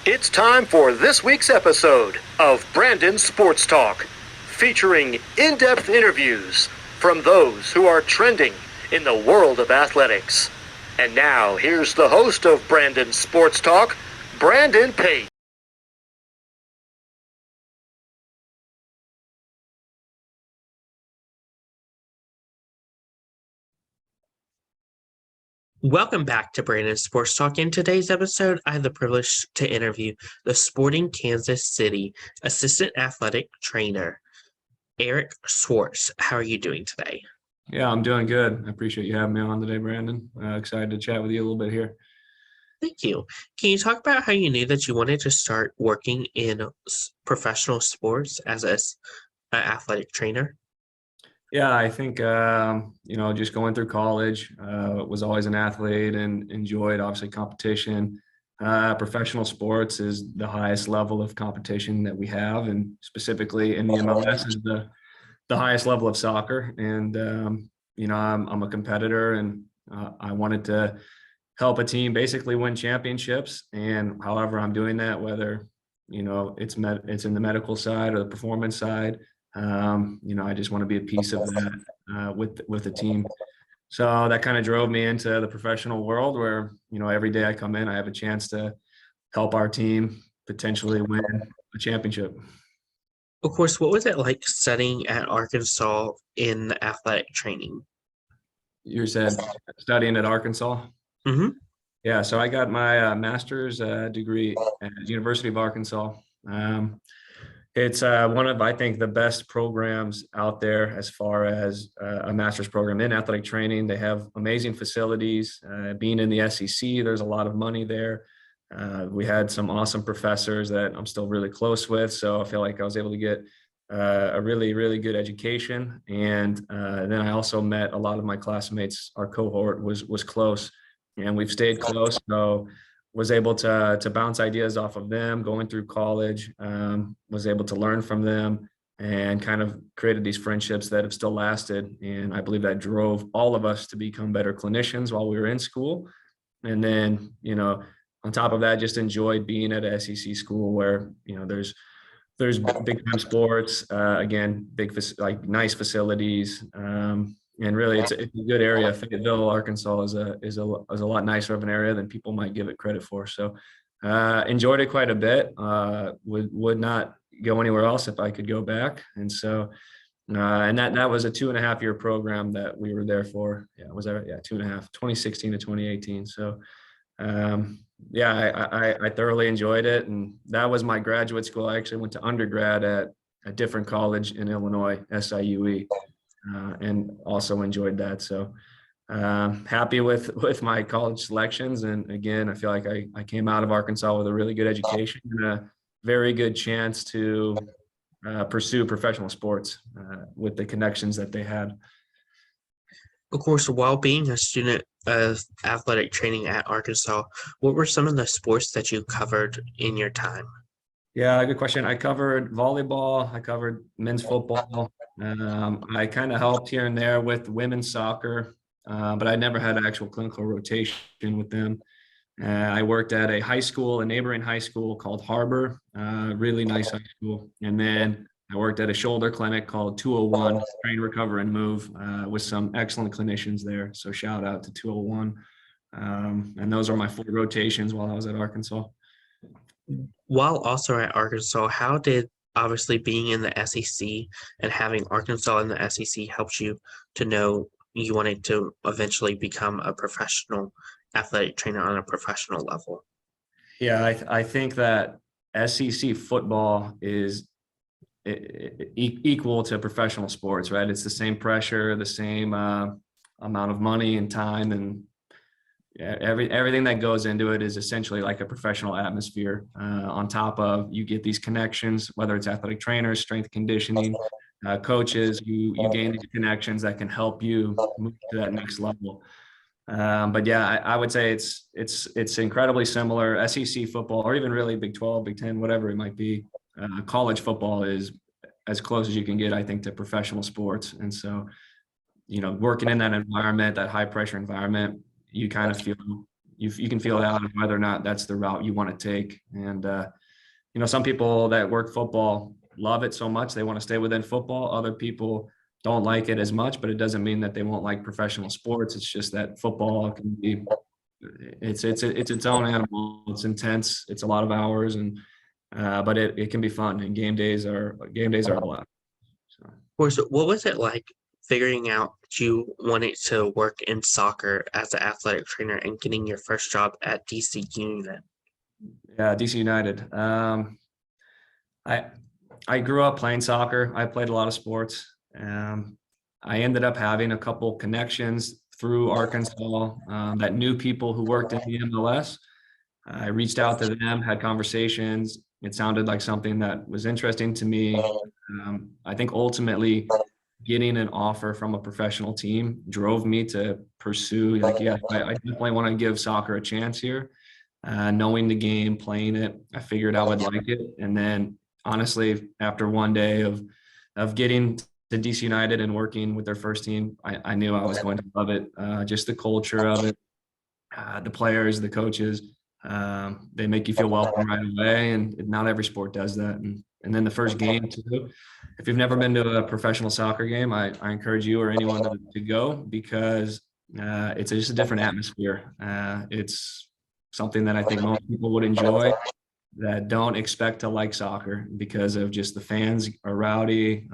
It's time for this week's episode of Brandon Sports Talk, featuring in-depth interviews from those who are trending in the world of athletics. And now, here's the host of Brandon Sports Talk, Brandon Pate. Welcome back to Brandon Sports Talk. In today's episode, I have the privilege to interview the Sporting Kansas City assistant athletic trainer, Eric Schwartz. How are you doing today? Yeah, I'm doing good. I appreciate you having me on today, Brandon. Excited to chat with you a little bit here. Thank you. Can you talk about how you knew that you wanted to start working in professional sports as an athletic trainer? Yeah, I think, just going through college, was always an athlete and enjoyed obviously competition. Professional sports is the highest level of competition that we have, and specifically in the MLS is the highest level of soccer. And, I'm a competitor, and I wanted to help a team basically win championships. And however I'm doing that, whether, it's in the medical side or the performance side, I just want to be a piece of that with the team. So that kind of drove me into the professional world where, every day I come in, I have a chance to help our team potentially win a championship. Of course, what was it like studying at Arkansas in athletic training? You said studying at Arkansas? Mm-hmm. Yeah, so I got my master's degree at the University of Arkansas. It's one of, I think, the best programs out there as far as a master's program in athletic training. They have amazing facilities. Being in the SEC, there's a lot of money there. We had some awesome professors that I'm still really close with. So I feel like I was able to get a really, really good education. And then I also met a lot of my classmates. Our cohort was close, and we've stayed close. So was able to bounce ideas off of them going through college, was able to learn from them and kind of created these friendships that have still lasted. And I believe that drove all of us to become better clinicians while we were in school. And then, on top of that, just enjoyed being at a SEC school where, there's big time sports, again, like nice facilities. And really, it's a good area. Fayetteville, Arkansas is a lot nicer of an area than people might give it credit for. So enjoyed it quite a bit. Would not go anywhere else if I could go back. And so, and that was a 2.5-year program that we were there for. Yeah, was that? Yeah, 2.5, 2016 to 2018. So, I thoroughly enjoyed it, and that was my graduate school. I actually went to undergrad at a different college in Illinois, SIUE. And also enjoyed that. So happy with my college selections. And again, I feel like I came out of Arkansas with a really good education and a very good chance to pursue professional sports with the connections that they had. Of course, while being a student of athletic training at Arkansas, what were some of the sports that you covered in your time? Yeah, good question. I covered volleyball. I covered men's football. I kind of helped here and there with women's soccer, but I never had an actual clinical rotation with them. I worked at a neighboring high school called Harbor, really nice high school. And then I worked at a shoulder clinic called 201, Train, Recover, and Move, with some excellent clinicians there. So shout out to 201. And those are my 4 rotations while I was at Arkansas. While also at Arkansas, how did obviously being in the SEC and having Arkansas in the SEC helped you to know you wanted to eventually become a professional athletic trainer on a professional level? Yeah, I think that SEC football is equal to professional sports, right? It's the same pressure, the same amount of money and time, and everything that goes into it is essentially like a professional atmosphere. On top of, you get these connections, whether it's athletic trainers, strength conditioning, coaches, you gain these connections that can help you move to that next level. But yeah, I would say it's incredibly similar. SEC football, or even really Big 12, Big 10, whatever it might be. College football is as close as you can get, I think, to professional sports. And so, working in that environment, that high pressure environment, you kind of feel you can feel it out of whether or not that's the route you want to take. And some people that work football love it so much they want to stay within football. Other people don't like it as much, but it doesn't mean that they won't like professional sports. It's just that football can be it's its own animal. It's intense. It's a lot of hours, and but it can be fun. And game days are a lot. So. Of course, what was it like figuring out that you wanted to work in soccer as an athletic trainer and getting your first job at DC United? Yeah, DC United. I grew up playing soccer. I played a lot of sports. I ended up having a couple connections through Arkansas that knew people who worked in the MLS. I reached out to them, had conversations. It sounded like something that was interesting to me. I think ultimately getting an offer from a professional team drove me to pursue, like, yeah, I definitely want to give soccer a chance here. Knowing the game, playing it, I figured I would like it. And then honestly, after one day of getting to DC United and working with their first team, I knew I was going to love it. Just the culture of it, the players, the coaches, they make you feel welcome right away. And not every sport does that. And then the first game too. If you've never been to a professional soccer game, I encourage you or anyone to go, because it's just a different atmosphere. It's something that I think most people would enjoy that don't expect to like soccer, because of just the fans are rowdy.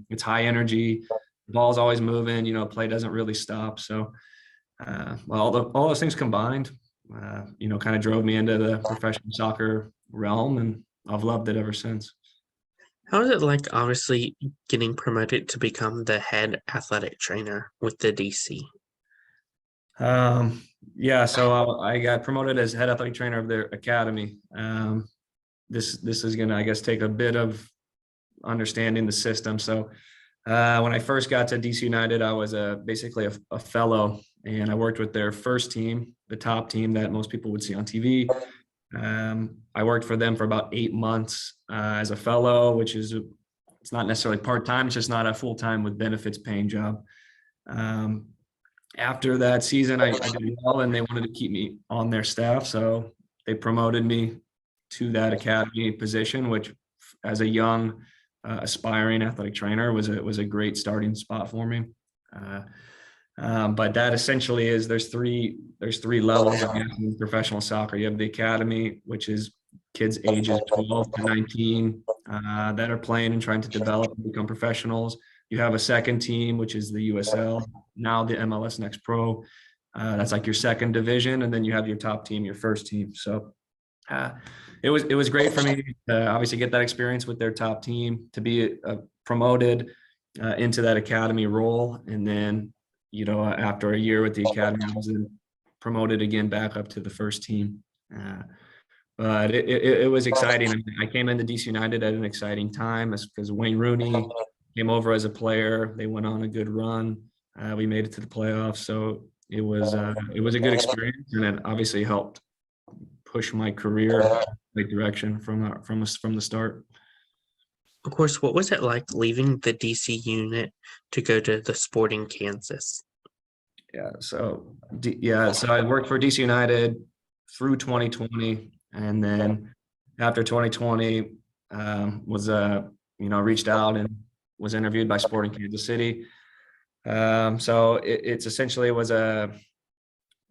It's high energy. The ball's always moving, play doesn't really stop. So all those things combined, kind of drove me into the professional soccer realm, and I've loved it ever since. How is it like, obviously, getting promoted to become the head athletic trainer with the DC? Yeah, so I got promoted as head athletic trainer of their academy. This is going to, I guess, take a bit of understanding the system. So when I first got to DC United, I was basically a fellow, and I worked with their first team, the top team that most people would see on TV. I worked for them for about 8 months as a fellow, which is, it's not necessarily part-time. It's just not a full-time with benefits paying job. After that season, I did well, and they wanted to keep me on their staff. So they promoted me to that academy position, which as a young aspiring athletic trainer was a great starting spot for me. But that essentially is, there's three levels of professional soccer. You have the academy, which is kids ages 12 to 19 that are playing and trying to develop and become professionals. You have a second team, which is the USL, now the MLS Next Pro. That's like your second division. And then you have your top team, your first team. So it was great for me to obviously get that experience with their top team, to be promoted into that academy role. And then, after a year with the academy, I was then promoted again back up to the first team. But it was exciting. I came into DC United at an exciting time, because Wayne Rooney came over as a player. They went on a good run. We made it to the playoffs. So it was a good experience, and it obviously helped push my career in the right direction from the start. Of course, what was it like leaving the DC unit to go to the Sporting Kansas? So I worked for DC United through 2020, and then after 2020 reached out and was interviewed by Sporting Kansas City. So it's essentially was the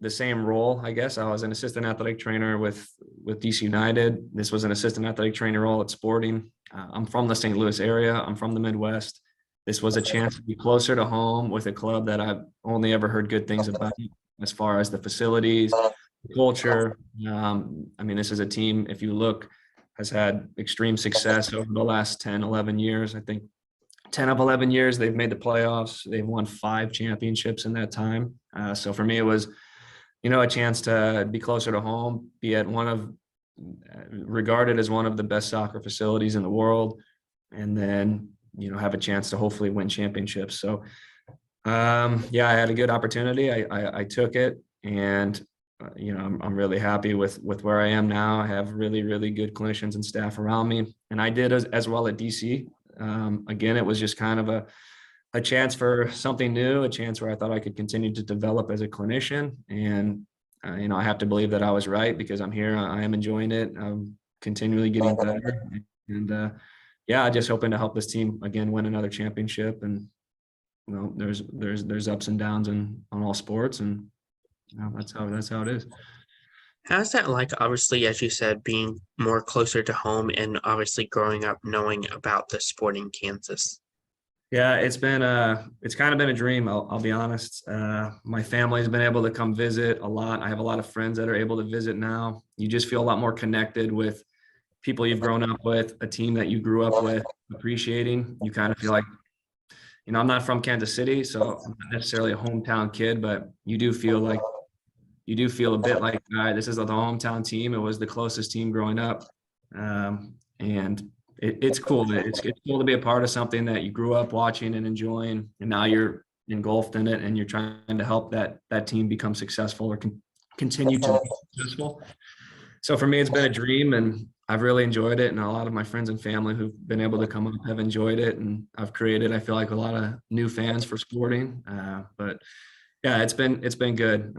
same role, I guess. I was an assistant athletic trainer with DC United. This was an assistant athletic trainer role at Sporting. I'm from the St. Louis area. I'm from the Midwest. This was a chance to be closer to home with a club that I've only ever heard good things about, as far as the facilities, the culture. This is a team, if you look, has had extreme success over the last 10, 11 years. I think 10 of 11 years, they've made the playoffs. They've won 5 championships in that time. So for me, it was, a chance to be closer to home, be at regarded as one of the best soccer facilities in the world, and then, have a chance to hopefully win championships. So, I had a good opportunity. I took it, and, I'm really happy with where I am now. I have really, really good clinicians and staff around me, and I did as well at DC. Again, it was just kind of a chance for something new, a chance where I thought I could continue to develop as a clinician. And, I have to believe that I was right because I'm here. I am enjoying it. I'm continually getting better. And yeah, I just hoping to help this team again win another championship. And there's ups and downs on all sports, and that's how it is. How's that like, obviously, as you said, being more closer to home and obviously growing up knowing about the sport in Kansas? Yeah, it's kind of been a dream. I'll be honest. My family's been able to come visit a lot. I have a lot of friends that are able to visit now. You just feel a lot more connected with people you've grown up with, a team that you grew up with, appreciating. You kind of feel like, I'm not from Kansas City, so I'm not necessarily a hometown kid, but you do feel a bit like, all right, this is the hometown team. It was the closest team growing up. And it's cool. It's cool to be a part of something that you grew up watching and enjoying, and now you're engulfed in it and you're trying to help that team become successful or continue to be successful. So for me, it's been a dream, and I've really enjoyed it. And a lot of my friends and family who've been able to come up have enjoyed it. And I've created, I feel like, a lot of new fans for sporting. But yeah, it's been good.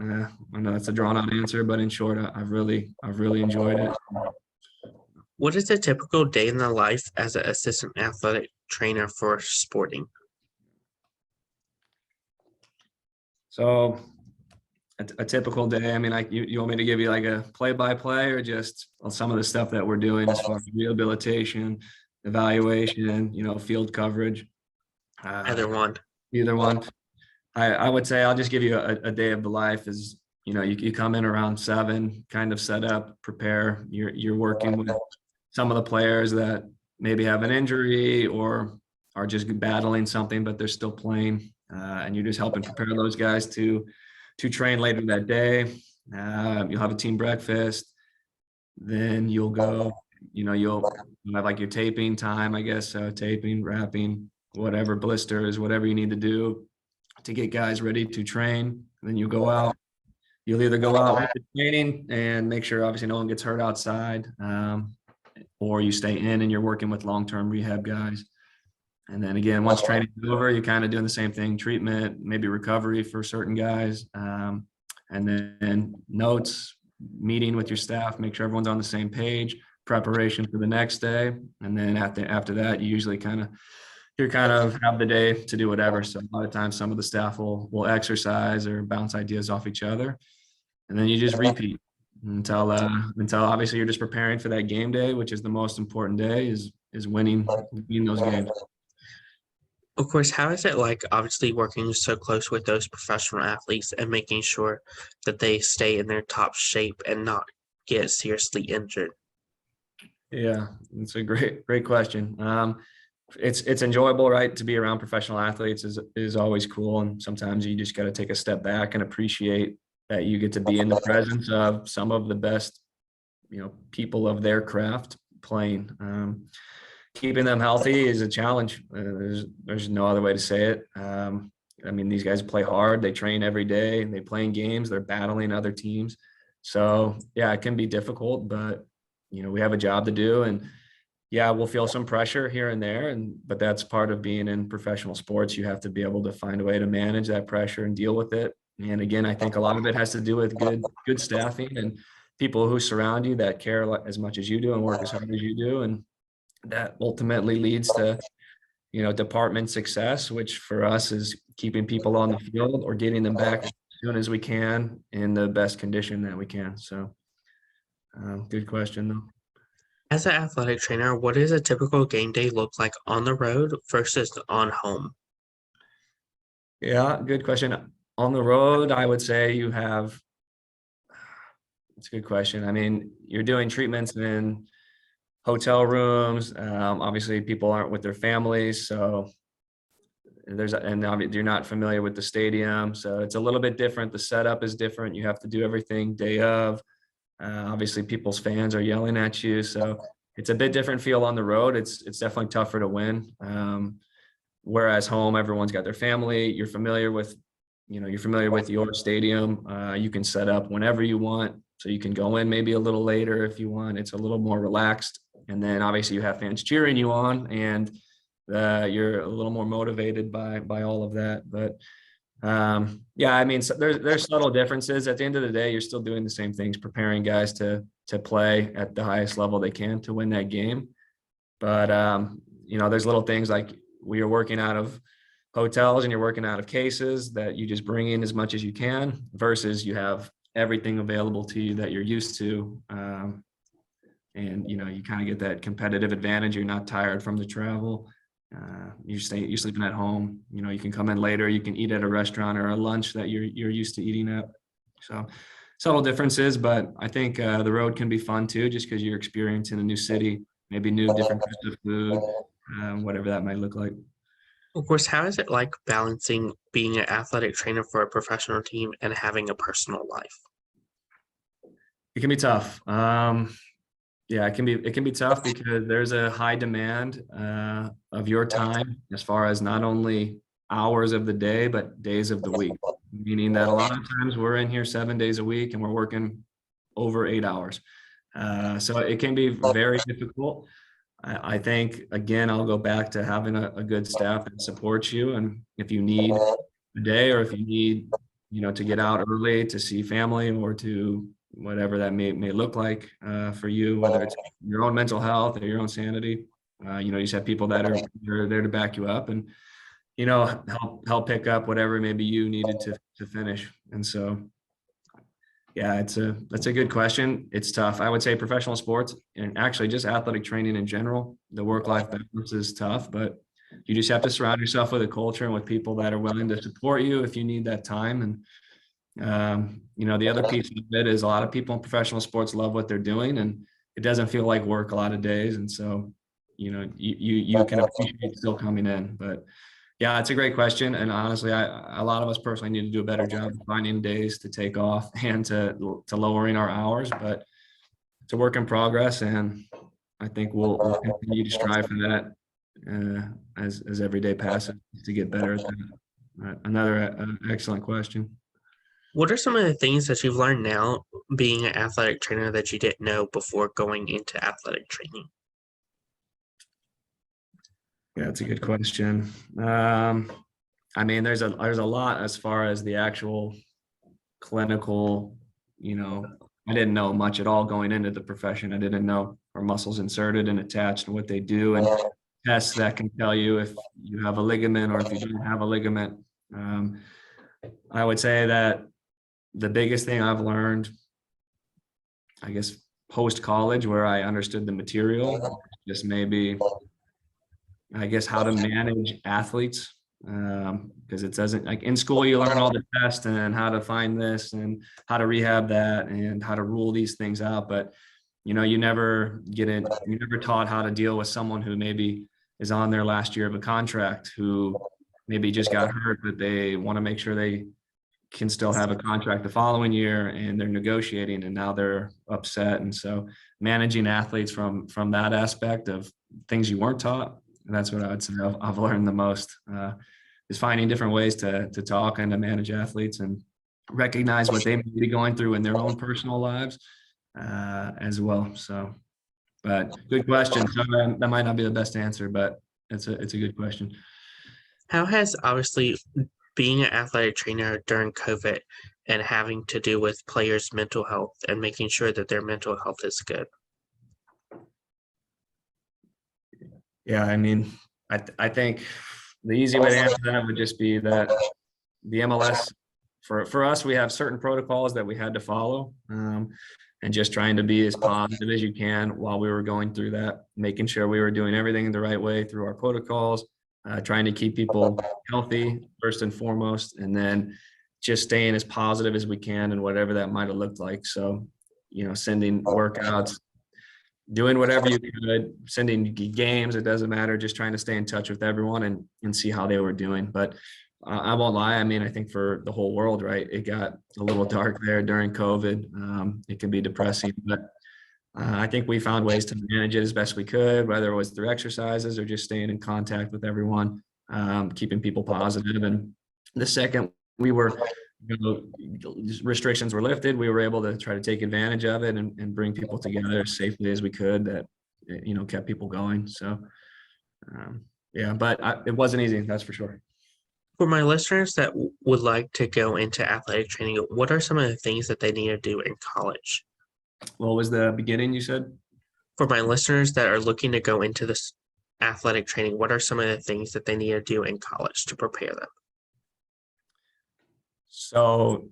I know that's a drawn out answer, but in short, I've really enjoyed it. What is a typical day in the life as an assistant athletic trainer for sporting? So a typical day, I mean, like you want me to give you like a play-by-play or just some of the stuff that we're doing as far as rehabilitation, evaluation, field coverage? Either one. Either one. I would say I'll just give you a day of the life is, you come in around 7, kind of set up, prepare. You're working with some of the players that maybe have an injury or are just battling something, but they're still playing. And you're just helping prepare those guys to train later that day. You'll have a team breakfast. Then you'll go, you'll have like your taping time, I guess. Taping, wrapping, whatever, blisters, whatever you need to do to get guys ready to train. And then you go out. You'll either go out with the training and make sure obviously no one gets hurt outside, or you stay in and you're working with long-term rehab guys. And then again, once training is over, you're kind of doing the same thing, treatment, maybe recovery for certain guys. And then notes, meeting with your staff, make sure everyone's on the same page, preparation for the next day. And then after that, you usually kind of have the day to do whatever. So a lot of times some of the staff will exercise or bounce ideas off each other. And then you just repeat until obviously you're just preparing for that game day, which is the most important day, is winning those games. Of course, how is it like, obviously, working so close with those professional athletes and making sure that they stay in their top shape and not get seriously injured? Yeah, it's a great question. It's enjoyable, right? To be around professional athletes is always cool. And sometimes you just got to take a step back and appreciate that you get to be in the presence of some of the best, people of their craft playing. Keeping them healthy is a challenge. There's no other way to say it. I mean, these guys play hard. They train every day. They play in games. They're battling other teams. So yeah, it can be difficult, but we have a job to do. And yeah, we'll feel some pressure here and there. But that's part of being in professional sports. You have to be able to find a way to manage that pressure and deal with it. And again, I think a lot of it has to do with good staffing and people who surround you that care as much as you do and work as hard as you do. And that ultimately leads to, department success, which for us is keeping people on the field or getting them back as soon as we can in the best condition that we can. So good question though. As an athletic trainer, what does a typical game day look like on the road versus on home? Yeah, good question. On the road, I would say it's a good question. I mean, you're doing treatments in hotel rooms. Obviously people aren't with their families. So you're not familiar with the stadium. So it's a little bit different. The setup is different. You have to do everything day of. Obviously people's fans are yelling at you. So it's a bit different feel on the road. It's definitely tougher to win. Whereas home, everyone's got their family. You're familiar with your stadium. You can set up whenever you want. So you can go in maybe a little later if you want. It's a little more relaxed. And then obviously you have fans cheering you on, and you're a little more motivated by all of that. But Yeah, I mean, so there's subtle differences. At the end of the day, you're still doing the same things, preparing guys to play at the highest level they can to win that game. But there's little things like we are working out of hotels and you're working out of cases that you just bring in as much as you can versus you have everything available to you that you're used to. And you kind of get that competitive advantage. You're not tired from the travel. You're sleeping at home. You can come in later. You can eat at a restaurant or a lunch that you're used to eating at. So subtle differences, but I think the road can be fun too, just because you're experiencing a new city, maybe new different types of food, whatever that might look like. Of course, how is it like balancing being an athletic trainer for a professional team and having a personal life? It can be tough. Yeah, it can be tough because there's a high demand of your time as far as not only hours of the day, but days of the week. Meaning that a lot of times we're in here 7 days a week and we're working over 8 hours. So it can be very difficult. I think, again, I'll go back to having a good staff that supports you. And if you need a day or if you need, to get out early to see family or to whatever that may look like for you, whether it's your own mental health or your own sanity, you just have people that are there to back you up and, help pick up whatever maybe you needed to finish. And so, yeah, that's a good question. It's tough. I would say professional sports and actually just athletic training in general, the work-life balance is tough, but you just have to surround yourself with a culture and with people that are willing to support you if you need that time. And, the other piece of it is a lot of people in professional sports love what they're doing and it doesn't feel like work a lot of days. And so, you can appreciate still coming in, but yeah, it's a great question. And honestly, a lot of us personally need to do a better job of finding days to take off and to lowering our hours, but it's a work in progress. And I think we'll continue to strive for that as every day passes to get better at that. Another excellent question. What are some of the things that you've learned now being an athletic trainer that you didn't know before going into athletic training? Yeah, that's a good question. I mean, there's a lot as far as the actual clinical, I didn't know much at all going into the profession. I didn't know our muscles inserted and attached and what they do and tests that can tell you if you have a ligament or if you don't have a ligament. I would say that the biggest thing I've learned, I guess, post-college where I understood the material, just maybe, I guess, how to manage athletes. Because it doesn't, like in school, you learn all the tests and how to find this and how to rehab that and how to rule these things out. But, you never you're never taught how to deal with someone who maybe is on their last year of a contract, who maybe just got hurt, but they want to make sure they can still have a contract the following year and they're negotiating and now they're upset. And so managing athletes from that aspect of things you weren't taught, and that's what I would say I've learned the most, is finding different ways to talk and to manage athletes and recognize what they may be going through in their own personal lives as well. So, but good question. So that might not be the best answer, but it's a good question. How has obviously being an athletic trainer during COVID and having to do with players' mental health and making sure that their mental health is good? Yeah, I mean, I think the easy way to answer that would just be that the MLS, for us, we have certain protocols that we had to follow, and just trying to be as positive as you can while we were going through that, making sure we were doing everything the right way through our protocols, trying to keep people healthy first and foremost, and then just staying as positive as we can and whatever that might have looked like. So, sending workouts, doing whatever you could, sending games, it doesn't matter, just trying to stay in touch with everyone and see how they were doing. But I won't lie, I mean, I think for the whole world, right, it got a little dark there during COVID. It can be depressing, but I think we found ways to manage it as best we could, whether it was through exercises or just staying in contact with everyone, keeping people positive. And the second we were, restrictions were lifted, we were able to try to take advantage of it and bring people together as safely as we could that, kept people going. So, yeah, but it wasn't easy, that's for sure. For my listeners that would like to go into athletic training, what are some of the things that they need to do in college? What was the beginning you said? For my listeners that are looking to go into this athletic training, what are some of the things that they need to do in college to prepare them? So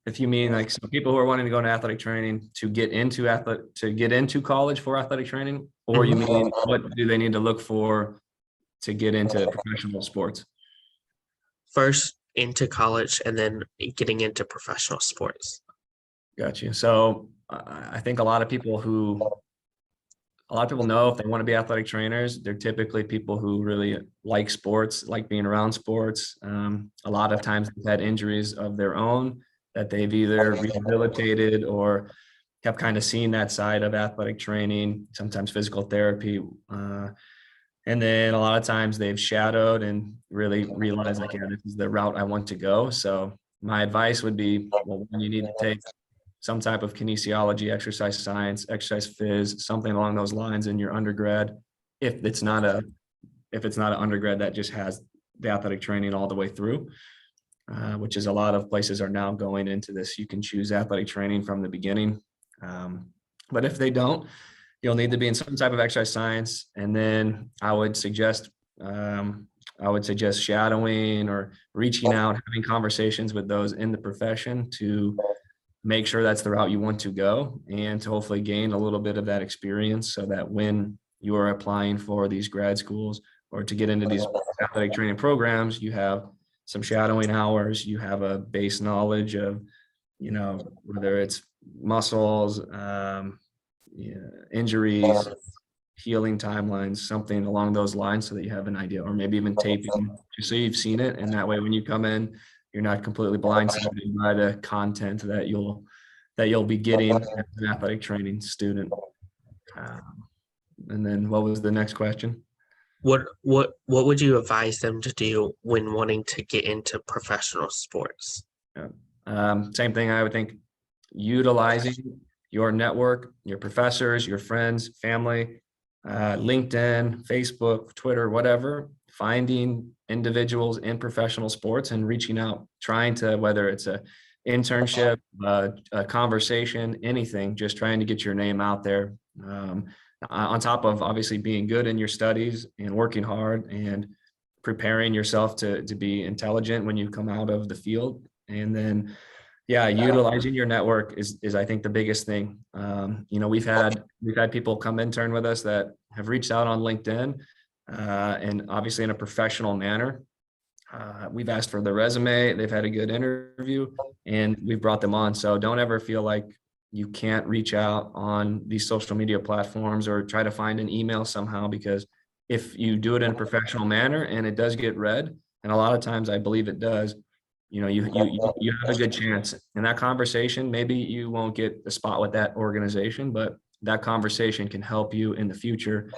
if you mean like some people who are wanting to go into athletic training to get into college for athletic training, or you mean what do they need to look for to get into professional sports? First into college and then getting into professional sports. Gotcha. So I think a lot of people know if they want to be athletic trainers, they're typically people who really like sports, like being around sports. A lot of times they've had injuries of their own that they've either rehabilitated or have kind of seen that side of athletic training, sometimes physical therapy. And then a lot of times they've shadowed and really realized like, yeah, this is the route I want to go. So my advice would be, well, you need to take some type of kinesiology, exercise science, exercise phys, something along those lines in your undergrad. If it's not an undergrad that just has the athletic training all the way through, which is a lot of places are now going into this. You can choose athletic training from the beginning. But if they don't, you'll need to be in some type of exercise science. And then I would suggest shadowing or reaching out, having conversations with those in the profession to make sure that's the route you want to go and to hopefully gain a little bit of that experience so that when you are applying for these grad schools or to get into these athletic training programs, you have some shadowing hours, you have a base knowledge of, whether it's muscles, injuries, healing timelines, something along those lines so that you have an idea, or maybe even taping just so you've seen it. And that way, when you come in, you're not completely blindsided by the content that you'll be getting as an athletic training student. And then what was the next question? What would you advise them to do when wanting to get into professional sports? Same thing. I would think utilizing your network, your professors, your friends, family, LinkedIn, Facebook, Twitter, whatever, finding individuals in professional sports and reaching out, trying to, whether it's a internship, a conversation, anything, just trying to get your name out there. On top of obviously being good in your studies and working hard and preparing yourself to be intelligent when you come out of the field. And then, utilizing your network is I think the biggest thing. We've had people come intern with us that have reached out on LinkedIn and obviously in a professional manner. We've asked for their resume, they've had a good interview, and we've brought them on. So don't ever feel like you can't reach out on these social media platforms or try to find an email somehow, because if you do it in a professional manner and it does get read, and a lot of times I believe it does, you have a good chance. In that conversation, maybe you won't get a spot with that organization, but that conversation can help you in the future.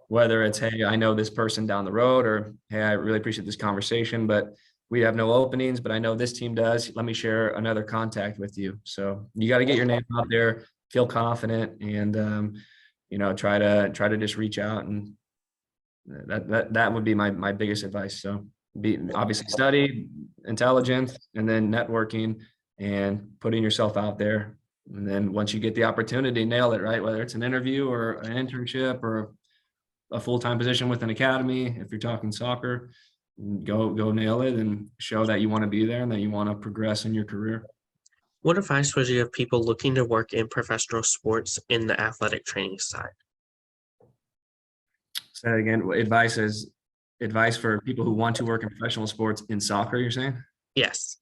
Whether it's, hey, I know this person down the road, or hey, I really appreciate this conversation, but we have no openings, but I know this team does. Let me share another contact with you. So you got to get your name out there, feel confident, and try to just reach out, and that would be my biggest advice. So obviously study, intelligence, and then networking and putting yourself out there. And then once you get the opportunity, nail it, right? Whether it's an interview or an internship or a full-time position with an academy, if you're talking soccer, go nail it and show that you want to be there and that you want to progress in your career. What advice would you have people looking to work in professional sports in the athletic training side? Say that again. Advice for people who want to work in professional sports in soccer, you're saying? Yes.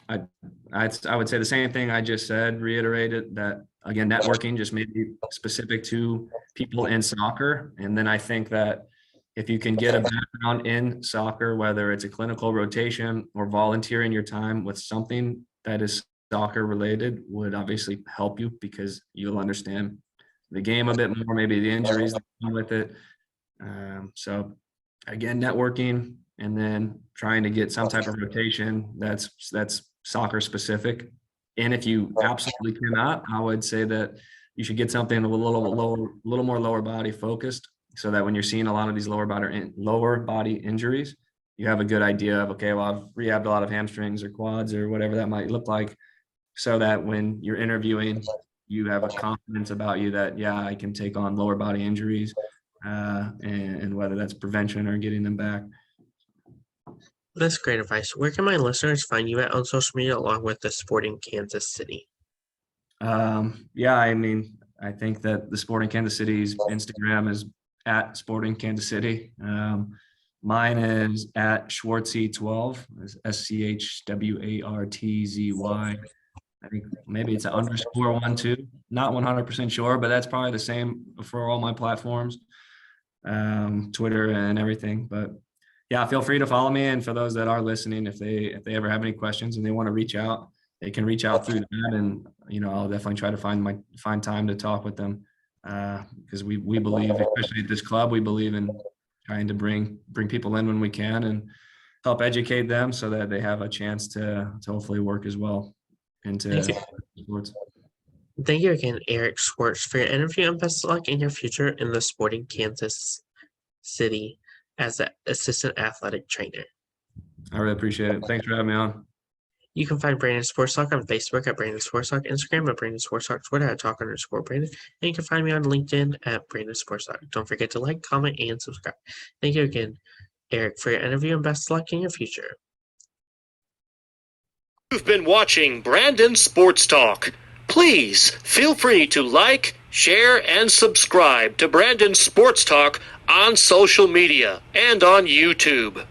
I would say the same thing I just said, reiterated that, again, networking just maybe specific to people in soccer. And then I think that if you can get a background in soccer, whether it's a clinical rotation or volunteering your time with something that is soccer related, would obviously help you because you'll understand the game a bit more, maybe the injuries that come with it. So again, networking, and then trying to get some type of rotation that's soccer specific. And if you absolutely cannot, I would say that you should get something a little more lower body focused, so that when you're seeing a lot of these lower body injuries, you have a good idea of, okay, well, I've rehabbed a lot of hamstrings or quads or whatever that might look like, so that when you're interviewing, you have a confidence about you that, yeah, I can take on lower body injuries, and whether that's prevention or getting them back. That's great advice. Where can my listeners find you at on social media along with the Sporting Kansas City? Yeah, I mean, I think that the Sporting Kansas City's Instagram is at Sporting Kansas City. Mine is at Schwartzy12, SCHWARTZY. I think maybe it's an underscore one too. Not 100% sure, but that's probably the same for all my platforms, Twitter and everything. But yeah, feel free to follow me. And for those that are listening, if they ever have any questions and they want to reach out, they can reach out through that. And, I'll definitely try to find time to talk with them. Because we believe, especially at this club, we believe in trying to bring people in when we can and help educate them so that they have a chance to hopefully work as well into sports. Thank you again, Eric Schwartz, for your interview, and best of luck in your future in the Sporting Kansas City as an assistant athletic trainer. I really appreciate it. Thanks for having me on. You can find Brandon Sports Talk on Facebook at Brandon Sports Talk, Instagram at Brandon Sports Talk, Twitter at Talk_Brandon, and you can find me on LinkedIn at Brandon Sports Talk. Don't forget to like, comment, and subscribe. Thank you again, Eric, for your interview, and best of luck in your future. You've been watching Brandon Sports Talk. Please feel free to like, share, and subscribe to Brandon Sports Talk on social media and on YouTube.